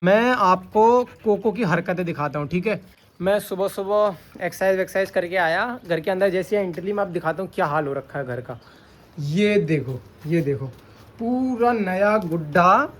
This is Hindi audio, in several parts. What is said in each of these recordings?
मैं आपको कोको की हरकतें दिखाता हूँ, ठीक है। मैं सुबह सुबह एक्सरसाइज करके आया, घर के अंदर जैसे एंट्री में आप दिखाता हूँ क्या हाल हो रखा है घर का। ये देखो, ये देखो, पूरा नया गुड्डा,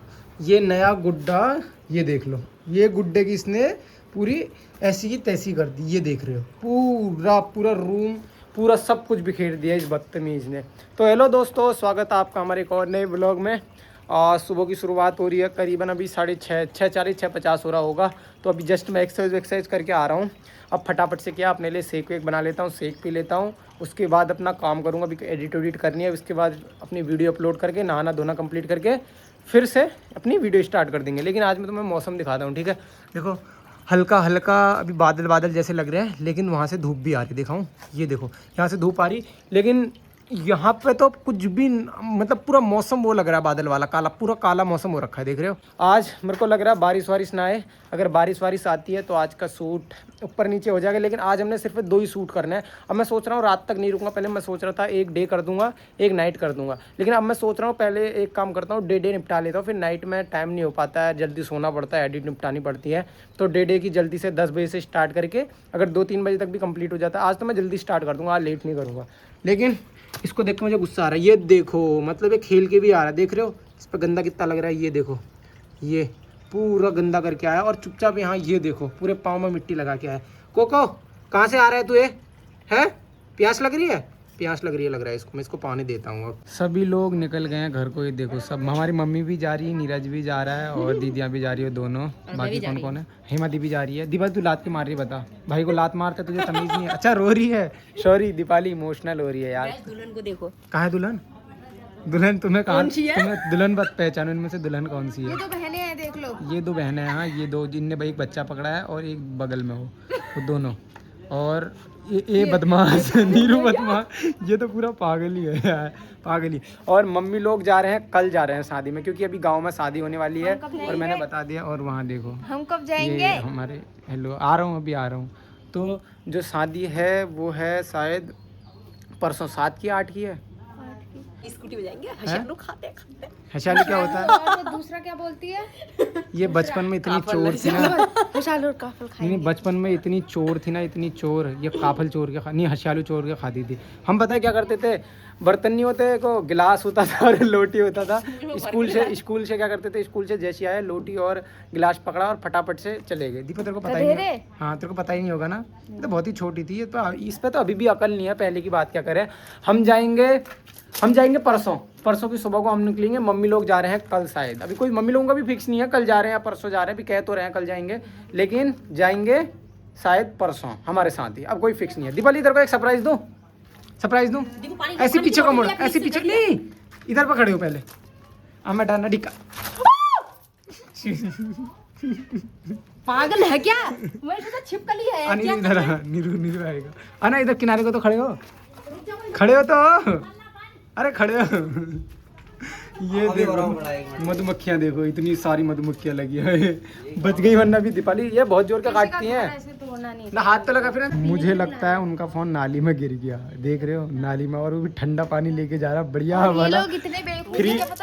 ये नया गुड्डा, ये देख लो, ये गुड्डे की इसने पूरी ऐसी की तैसी कर दी। ये देख रहे हो, पूरा पूरा रूम, पूरा सब कुछ बिखेर दिया इस बदतमीज़ ने। तो हेलो दोस्तों, स्वागत है आपका हमारे एक और नए ब्लॉग में। और सुबह की शुरुआत हो रही है, करीबन अभी 6:30 हो रहा होगा। तो अभी जस्ट मैं एक्सरसाइज करके आ रहा हूँ। अब फटाफट से क्या अपने लिए शेक वेक बना लेता हूँ, शेक पी लेता हूँ। उसके बाद अपना काम करूँगा, अभी एडिट करनी है। उसके बाद अपनी वीडियो अपलोड करके नहाना धोना कंप्लीट करके फिर से अपनी वीडियो स्टार्ट कर देंगे। लेकिन आज मैं तुम्हें मौसम दिखाता हूँ, ठीक है। देखो, हल्का हल्का अभी बादल बादल जैसे लग रहे हैं, लेकिन वहाँ से धूप भी आ रही, दिखाऊँ। ये देखो, यहाँ से धूप आ रही, लेकिन यहाँ पे तो कुछ भी मतलब पूरा मौसम वो लग रहा है, बादल वाला काला, पूरा काला मौसम हो रखा है, देख रहे हो। आज मेरे को लग रहा है बारिश वारिश ना आए। अगर बारिश वारिश आती है तो आज का सूट ऊपर नीचे हो जाएगा। लेकिन आज हमने सिर्फ 2 ही सूट करना है। अब मैं सोच रहा हूँ रात तक नहीं रुकूंगा। पहले मैं सोच रहा था एक डे कर दूंगा, एक नाइट कर दूंगा। लेकिन अब मैं सोच रहा हूँ पहले एक काम करता हूँ, डे निपटा लेता हूँ। फिर नाइट में टाइम नहीं हो पाता है, जल्दी सोना पड़ता है, एडिट निपटानी पड़ती है। तो डे की जल्दी से 10 बजे से स्टार्ट करके अगर 2-3 बजे तक भी कंप्लीट हो जाता है। आज तो मैं जल्दी स्टार्ट कर दूँगा, आज लेट नहीं करूँगा। लेकिन इसको देख के मुझे गुस्सा आ रहा है। ये देखो, मतलब ये खेल के भी आ रहा है, देख रहे हो इस पर गंदा कितना लग रहा है। ये देखो, ये पूरा गंदा करके आया और चुपचाप यहाँ ये देखो पूरे पाँव में मिट्टी लगा के आया। कोको, कहाँ से आ रहा है तू? ये है, प्यास लग रही है? प्यास लग रही है, लग रहा है इसको। मैं इसको पानी देता हूँ। अब सभी लोग निकल गए हैं घर को। ये देखो, सब, हमारी मम्मी भी जा रही है, नीरज भी जा रहा है और दीदियाँ भी जा रही है दोनों। बाकी कौन कौन है? हेमा दी भी जा रही है। दीपा तू लात के मार रही है, बता। भाई को लात मारता तुझे तमीज नहीं है? अच्छा, रो रही है, सॉरी दीपाली, इमोशनल हो रही है यार। दुल्हन को देखो, कहाँ है दुल्हन? दुल्हन तुम्हें कहाँ, तुम्हें दुल्हन बात पहचानो, इनमें से दुल्हन कौन सी है? ये दो बहनें हैं, देख लो। ये 2 बहनें हैं, हाँ, ये 2 जिनने भाई एक बच्चा पकड़ा है और एक बगल में हो, वो दोनों। और ये बदमाश नीरू बदमाश, ये तो पूरा पागल ही है यार, पागल ही। और मम्मी लोग जा रहे हैं, कल जा रहे हैं शादी में, क्योंकि अभी गांव में शादी होने वाली है और मैंने बता दिया। और वहाँ देखो, हम कब जाएंगे? ये हमारे, हेलो, आ रहा हूँ, अभी आ रहा हूँ। तो जो शादी है वो है शायद परसों 7 की 8 की है। स्कूटी पे जाएंगे, हशालू खाते खाते। हशालू क्या होता है? और दूसरा क्या बोलती है? ये बचपन में इतनी चोर थी ना, हशालू और काफल खाएंगे। नहीं, बचपन में इतनी चोर थी ना, इतनी चोर, ये काफल चोर के नहीं, हशालू चोर के खाती थी। हम पता है क्या करते थे? बर्तन नहीं होते को, गिलास होता था और लोटी होता था। स्कूल से क्या करते थे? स्कूल से जैसे आए, लोटी और गिलास पकड़ा और फटाफट से चले गए। दीपा, तेरे को पता ही नहीं है? हाँ, तेरे को पता ही नहीं होगा ना, ये तो बहुत ही छोटी थी। ये तो इस पे तो अभी भी अकल नहीं है, पहले की बात क्या करें। हम जाएंगे परसों की सुबह को हम निकलेंगे। मम्मी लोग जा रहे हैं कल शायद, अभी कोई मम्मी लोगों का भी फिक्स नहीं है, कल जा रहे हैं या परसों जा रहे हैं। अभी कह तो रहे हैं कल जाएंगे, लेकिन जाएंगे शायद परसों हमारे साथ ही। अब कोई फिक्स नहीं है। दीपाली, इधर को एक सरप्राइज दूं। ऐसे पीछे का मोड़, ऐसे पीछे नहीं, इधर पर खड़े हो पहले। मैं डालना डिक्का। पागल है क्या? मैं तो छिपकली है। नीरू आएगा। आना इधर किनारे को तो खड़े हो तो, अरे खड़े हो। ये देखो मधुमक्खियाँ, देखो इतनी सारी मधुमक्खियाँ लगी है। बच गई, वरना भी दीपाली ये बहुत जोर का काटती हैं ना। हाथ तो लगा फिर। मुझे लगता है उनका फोन नाली में गिर गया, देख रहे हो, नाली में। और वो भी ठंडा पानी लेके जा रहा, बढ़िया वाला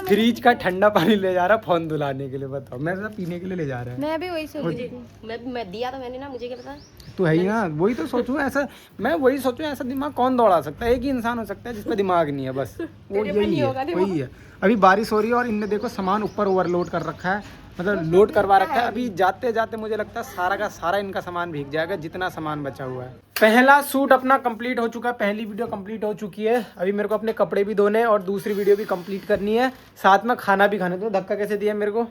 फ्रिज का ठंडा पानी ले जा रहा फोन धुलाने के लिए। बताओ, मैं पीने के लिए ले जा रहा है। मैं भी वही सोच रही थी, मैं दिया तो मैंने ना, मुझे क्या पता। तो है ही ना, वही तो सोचूं ऐसा, मैं वही सोचूं ऐसा दिमाग कौन दौड़ा सकता है? एक ही इंसान हो सकता है जिसपे दिमाग नहीं है, बस वो यही है, वही है। अभी बारिश हो रही है और इनने देखो सामान ऊपर ओवरलोड कर रखा है, मतलब लोड करवा रखा है। अभी जाते जाते मुझे लगता है सारा का सारा इनका सामान भीग जाएगा, जितना सामान बचा हुआ है। पहला सूट अपना कंप्लीट हो चुका है, पहली वीडियो कंप्लीट हो चुकी है। अभी मेरे को अपने कपड़े भी धोने और दूसरी वीडियो भी कंप्लीट करनी है, साथ में खाना भी खाने। तो धक्का कैसे दिया मेरे को?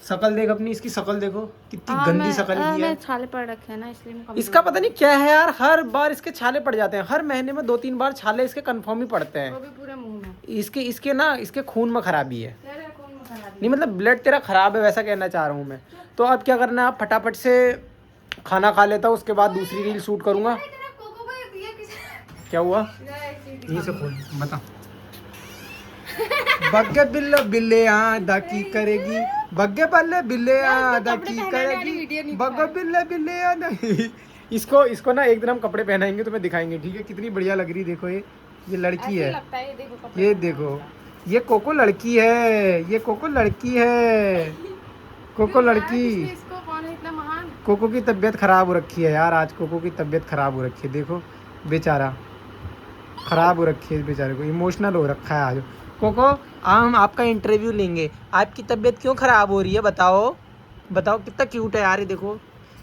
शकल देख अपनी, इसकी शकल देखो कितनी गंदी शकल की है। छाले पड़ रखे हैं ना, इसलिए इसका पता नहीं क्या है यार, हर बार इसके छाले पड़ जाते हैं। हर महीने में 2-3 बार छाले इसके कंफर्म ही पड़ते हैं। पूरे मुंह में इसके ना, इसके खून में खराबी है। नहीं मतलब ब्लड तेरा खराब है, वैसा कहना चाह रहा हूँ मैं। तो अब क्या करना है, आप फटाफट से खाना खा लेता हूँ, उसके बाद दूसरी रील शूट करूँगा। क्या हुआ? यहीं से खोल, बता। बग्गे बिल्ले बिल्ले आदा की करेगी, बग्गे बल्ले बिल्ले आदा की करेगी, बग्गे बिल्ले बिल्ले आदा। इसको ना एक दिन हम कपड़े पहनाएंगे, तुम्हें दिखाएंगे, ठीक है? कितनी बढ़िया लग रही, देखो ये लड़की है। ये देखो, ये कोको लड़की है, ये कोको लड़की है। कोको लड़की, इसको कौन है इतना महान? कोको की तबीयत खराब हो रखी है यार, आज कोको की तबीयत खराब हो रखी है, देखो बेचारा खराब हो रखी है, बेचारे को इमोशनल हो रखा है आज। कोको हम आपका इंटरव्यू लेंगे, आपकी तबीयत क्यों खराब हो रही है, बताओ बताओ। कितना क्यूट है यार ये, देखो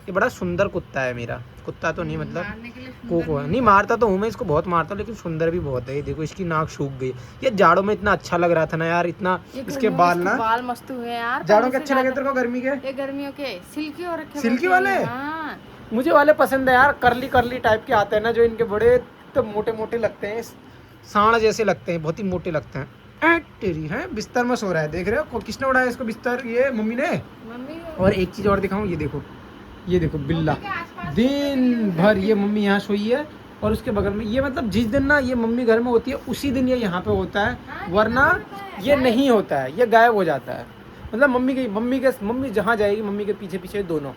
ये बड़ा सुंदर कुत्ता है मेरा, कुत्ता तो नहीं मतलब मारने के लिए कोको है। नहीं मारता तो हूँ मैं इसको, बहुत मारता हूँ, लेकिन सुंदर भी बहुत है। ये देखो इसकी नाक सूख गई, ये जाड़ों में इतना अच्छा लग रहा था ना यार, इतना इसके बाल ना, बाल मस्त हुए यार। जाड़ों के अच्छे लगे तेरे को, गर्मी के ये गर्मियों के सिल्की हो रखे, सिल्की वाले? हाँ। मुझे वाले पसंद है यार, करली करली टाइप के आते हैं ना, जो इनके बड़े तो मोटे मोटे लगते हैं, सांड जैसे लगते हैं, बहुत ही मोटे लगते हैं। तेरी है बिस्तर में सो रहा है, देख रहे हो किसने उड़ाया इसको बिस्तर, ये मम्मी ने। मम्मी और एक चीज और दिखाऊं, ये देखो, ये देखो बिल्ला, दिन भर ये मम्मी यहाँ सोई है, और उसके बगल में ये, मतलब जिस दिन ना ये मम्मी घर में होती है उसी दिन ये यहाँ पे होता है, वरना ये नहीं होता है, ये गायब हो जाता है। मतलब मम्मी जहाँ जाएगी मम्मी के पीछे पीछे दोनों।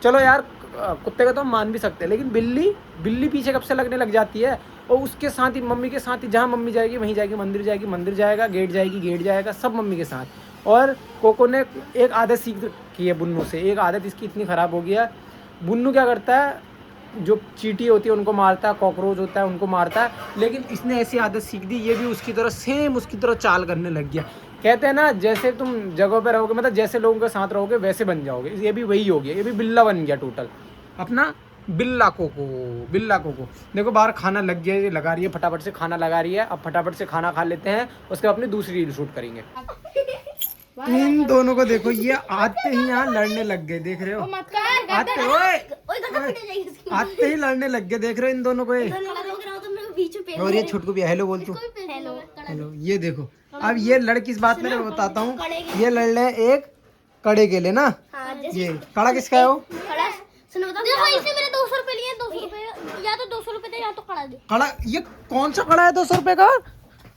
चलो यार कुत्ते का तो हम मान भी सकते हैं, लेकिन बिल्ली पीछे कब से लगने लग जाती है, और उसके साथ ही मम्मी के साथ ही, जहाँ मम्मी जाएगी वहीं जाएगी, मंदिर जाएगा, गेट जाएगा, सब मम्मी के साथ। और कोको ने एक आदत सीख की है बुन्नू से, एक आदत इसकी इतनी ख़राब हो गई है। बुन्नू क्या करता है, जो चींटी होती है उनको मारता है, कॉकरोच होता है उनको मारता है, लेकिन इसने ऐसी आदत सीख दी, ये भी उसकी तरह सेम उसकी तरह चाल करने लग गया। कहते हैं ना, जैसे तुम जगह पे रहोगे, मतलब जैसे लोगों के साथ रहोगे वैसे बन जाओगे, ये भी वही हो गया, ये भी बिल्ला बन गया टोटल अपना, बिल्ला कोको। देखो बाहर खाना लग गया, ये लगा रही है, फटाफट से खाना लगा रही है। अब फटाफट से खाना खा लेते हैं, उसके बाद अपनी दूसरी रील शूट करेंगे। इन दोनों को देखो, ये आते ही यहाँ लड़ने लग गए, देख रहे हो, आते ही लड़ने लग गए, देख रहे हो इन दोनों को। और ये छुटकू भी, हेलो बोल तू, हेलो। ये देखो, अब ये लड़ किस बात में, मैं बताता हूँ, ये लड़ रहे एक कड़े के लिए ना। ये कड़ा किसका है, वो देखो इसने मेरे 200 रुपए लिए, 200 रुपए, या तो 200 रुपए दे या तो कड़ा दे। कड़ा, ये कौन सा कड़ा है 200 रुपए का,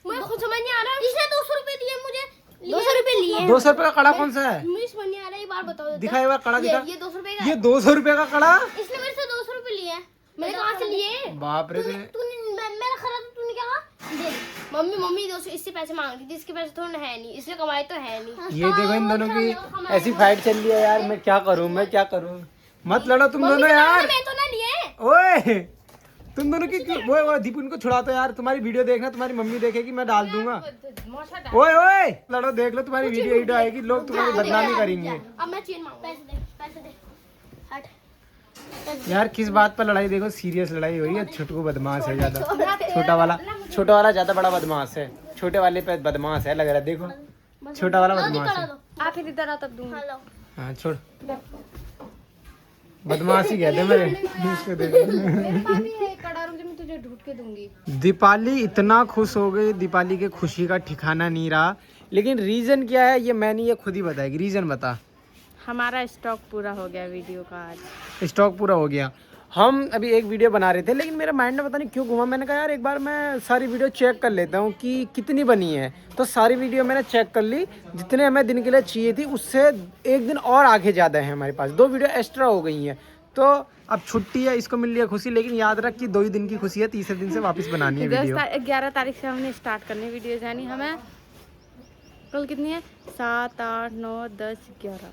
मुझे खुद समझ नहीं आ रहा। इसने 200 रुपए दिए मुझे, 200 रुपए लिए। 200 रुपए का कड़ा कौन सा है, मुझे समझ नहीं आ रहा, ये बार बताओ। दिखा एक बार कड़ा दिखा, ये 200 रुपए का, ये 200 रुपए का कड़ा, इसने मेरे से 200 रुपए लिए। मैंने कहाँ से लिए? बाप रे। मेरा खरा तो तूने क्या कहा? दे। मम्मी 200 इससे पैसे मांग रही थी, इसके पैसे थोड़े है नहीं, इसलिए कमाए तो है नहीं। ये देखो इन दोनों की ऐसी फाइट चल रही है यार, मैं क्या करूं। मत लड़ो तुम दोनों यार, मैं तो ना लिए। ओए तुम दोनों की वो दीपू, इनको छुड़ा दो यार, तुम्हारी वीडियो देखना, तुम्हारी मम्मी देखेगी, मैं डाल दूंगा। ओए लड़ो, देख लो तुम्हारी वीडियो आएगी, लोग तुम्हारी बदनामी करेंगे। अब मैं चेन मांगू, पैसे दे हट। यार किस बात पर लड़ाई, देखो सीरियस लड़ाई हो रही है। छुटकू बदमाश है ज्यादा, छोटा वाला ज्यादा बड़ा बदमाश है, छोटे वाले पे बदमाश है लग रहा है, देखो छोटा वाला बदमाश है। आप इधर आ तब दूंगा। हाँ छोड़, बदमाशी कहते मेरे इसको देखो। कड़ा रुक जा, मैं तुझे ढूंढ के दूंगी। दीपाली इतना खुश हो गई, दीपाली के खुशी का ठिकाना नहीं रहा, लेकिन रीजन क्या है ये मैं नहीं, ये खुद ही बताएगी। रीजन बता। हमारा स्टॉक पूरा हो गया वीडियो का, आज स्टॉक पूरा हो गया। हम अभी एक वीडियो बना रहे थे, लेकिन मेरे माइंड में पता नहीं क्यों घुमा, मैंने कहा यार एक बार मैं सारी वीडियो चेक कर लेता हूँ कि कितनी बनी है। तो सारी वीडियो मैंने चेक कर ली, जितने हमें दिन के लिए चाहिए थी उससे एक दिन और आगे ज़्यादा है हमारे पास, 2 वीडियो एक्स्ट्रा हो गई हैं। तो अब छुट्टी है, इसको मिल रही है खुशी, लेकिन याद रख कि 2 ही दिन की खुशी है, तीसरे दिन से वापस बनानी है वीडियो। 11 तारीख से हमने स्टार्ट करनी वीडियो, यानी हमें कल कितनी है, 7, 8, 9, 10, 11,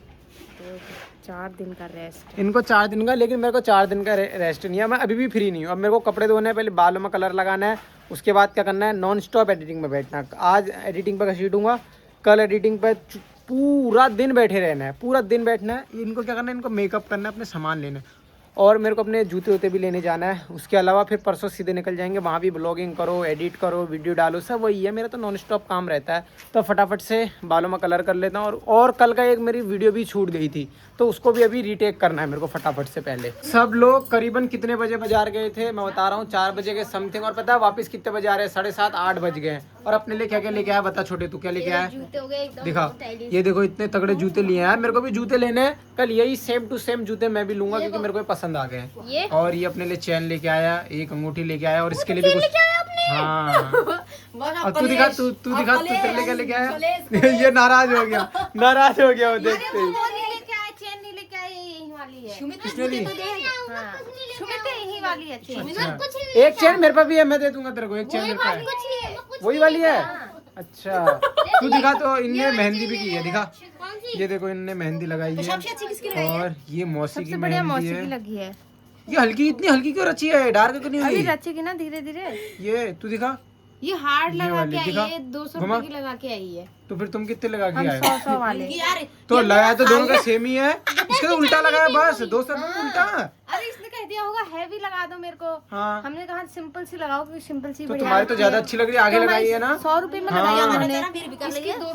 तो 4 दिन का रेस्ट। इनको 4 दिन का, लेकिन मेरे को 4 दिन का रेस्ट नहीं है, मैं अभी भी फ्री नहीं हूँ। अब मेरे को कपड़े धोने हैं, पहले बालों में कलर लगाना है, उसके बाद क्या करना है, नॉन स्टॉप एडिटिंग में बैठना है। आज एडिटिंग पर घसीटूंगा, कल एडिटिंग पर पूरा दिन बैठे रहना है, पूरा दिन बैठना है। इनको क्या करना है, इनको मेकअप करना है, अपने सामान लेना है, और मेरे को अपने जूते वूते भी लेने जाना है। उसके अलावा फिर परसों सीधे निकल जाएंगे, वहाँ भी ब्लॉगिंग करो, एडिट करो, वीडियो डालो, सब वही है। मेरा तो नॉन स्टॉप काम रहता है। तो फटाफट से बालों में कलर कर लेता हूँ, और कल का एक मेरी वीडियो भी छूट गई थी, तो उसको भी अभी रीटेक करना है मेरे को फटाफट से। पहले सब लोग करीबन कितने बजे बाजार गए थे, मैं बता रहा हूँ 4 बजे के समथिंग, और पता है वापस कितने बजे आ रहे हैं, 7:30 8 बज गए। और अपने लिए क्या क्या लेके आया बता छोटे, तू क्या लेके आया? जूते हो गए एकदम दिखा, ये देखो इतने तगड़े जूते लिए हैं यार, मेरे को भी जूते लेने हैं। कल यही सेम टू सेम जूते मैं भी लूंगा, क्योंकि मेरे को पसंद आ गए हैं। और ये अपने लिए चैन लेके आया, एक अंगूठी लेके आया, और इसके लिए भी कुछ, हाँ। और तू दिखा, तू दिखा, तू तेरे लिए क्या लेके आया? ये नाराज हो गया वो देखते ही। चेन नहीं लेके आई, यही वाली है। किसने ली? यही वाली है चेन। अच्छा। एक चेन मेरे पास भी है, मैं दे दूंगा तेरे को, एक चेन मेरे पास है, वही वाली है। अच्छा तू दिखा तो, इनने मेहंदी भी की है, दिखा कौन सी? ये देखो इनने मेहंदी लगाई है। और ये मौसी की सबसे बढ़िया मेहंदी मौसी की है। लगी है। ये हल्की, इतनी हल्की क्यों रची है, डार्क क्यों नहीं अभी हुई? रचेगी ना धीरे धीरे। ये तू दिखा, ये हार्ड ये लगा वाली के आई दिखा, है, 200 घुमा। रुपए की लगा के आई है। तो फिर तुम कितने लगा के हम आए? 100 वाले। तो लगाया तो दोनों का सेम ही है, इसका तो उल्टा लगाया बस, 200 रुपये उल्टा। अरे इसने कह दिया होगा हैवी लगा दो मेरे को। हाँ हमने कहा सिंपल सी लगाओ क्योंकि सिंपल सी तो बढ़िया तुम्हारी तो ज्यादा अच्छी लग रही है, आगे लगाई है ना। 100 रुपए में हाँ। लगाई हमने।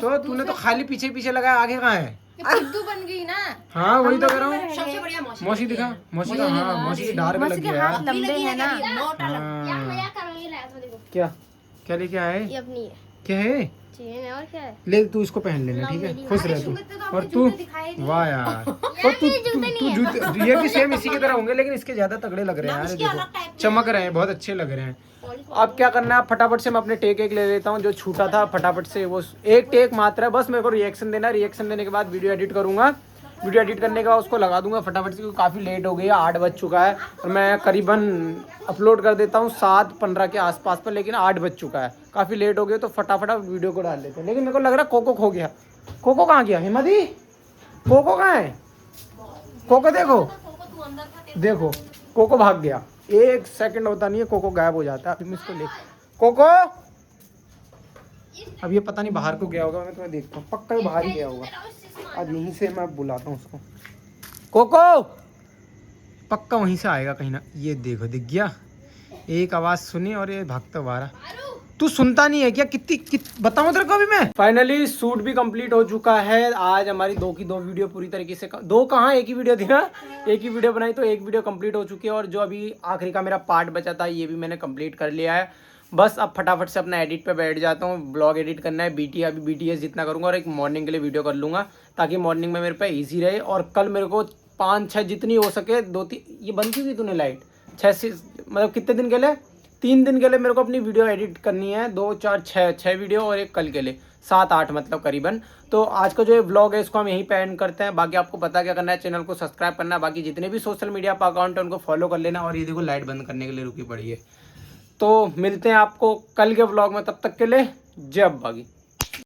तो तूने तो खाली पीछे पीछे लगाया, आगे कहाँ है? फुद्दू बन गई ना। हाँ वही तो कह रहा हूँ। सबसे बढ़िया मौसी दिखा, मौसी का, हाँ मौसी की डार्क मौसी लग के गया हाथ लंबे हैं ना। यार मजाक कर रहा हूँ, ये लाया था देखो। क्या क्या लेके आए? ये अपनी है, क्या है? चेन है और क्या है? ले तू इसको पहन लेना, ठीक है, खुश रह तू। और तू, वाह यार, और तू जूते ये भी सेम इसी की तरह होंगे, लेकिन इसके ज्यादा तगड़े लग रहे हैं यार, देखो चमक रहे हैं, बहुत अच्छे लग रहे हैं। अब क्या करना है, फटाफट से मैं अपने टेक एक ले लेता हूँ, जो छूटा था फटाफट से, वो एक टेक मात्र है बस, मेरे को रिएक्शन देना है, रिएक्शन देने के बाद वीडियो एडिट करूंगा, वीडियो एडिट करने के बाद उसको लगा दूंगा फटाफट से, क्योंकि काफ़ी लेट हो गई है, 8 बज चुका है, और मैं करीबन अपलोड कर देता हूँ 7:15 के आसपास पर, लेकिन 8 बज चुका है, काफ़ी लेट हो गया, तो फटाफट अब वीडियो को डाल लेते हैं। लेकिन मेरे को लग रहा है कोको खो गया। कोको कहाँ गया हिमादी? कोको कहाँ है? कोको देखो, देखो कोको भाग गया, 1 सेकंड होता नहीं है कोको गायब हो जाता है। तुम इसको ले कोको, अब ये पता नहीं बाहर को गया होगा, मैं तुम्हें देखता हूँ, पक्का ही बाहर ही गया होगा, अब यहीं से मैं बुलाता हूँ उसको। कोको पक्का वहीं से आएगा कहीं ना, ये देखो दिख गया, एक आवाज़ सुनी और ये भागता हुआ रहा। तू सुनता नहीं है क्या? बताऊं तेरे को अभी मैं। फाइनली शूट भी कंप्लीट हो चुका है, आज हमारी 2 की 2 वीडियो पूरी तरीके से, 2 कहाँ, एक ही वीडियो थी ना, एक ही वीडियो बनाई, तो एक वीडियो कंप्लीट हो चुकी है, और जो अभी आखिरी का मेरा पार्ट बचा था ये भी मैंने कंप्लीट कर लिया है। बस अब फटाफट से अपना एडिट पे बैठ जाता हूँ, ब्लॉग एडिट करना है, अभी BTS जितना करूँगा, और एक मॉर्निंग के लिए वीडियो कर लूँगा, ताकि मॉर्निंग में मेरे पे ईजी रहे, और कल मेरे को 5-6 जितनी हो सके, 2-3, ये बंद क्यों की तूने लाइट, 6 से मतलब कितने दिन के लिए, 3 दिन के लिए मेरे को अपनी वीडियो एडिट करनी है, 2, 4, 6 वीडियो, और एक कल के लिए 7-8 मतलब करीबन। तो आज का जो ये व्लॉग है इसको हम यहीं पे एंड करते हैं। बाकी आपको पता क्या करना है, चैनल को सब्सक्राइब करना है, बाकी जितने भी सोशल मीडिया पर अकाउंट है उनको फॉलो कर लेना, और ये देखो लाइट बंद करने के लिए रुकी पड़ी है। तो मिलते हैं आपको कल के व्लॉग में, तब तक के लिए जय बागी।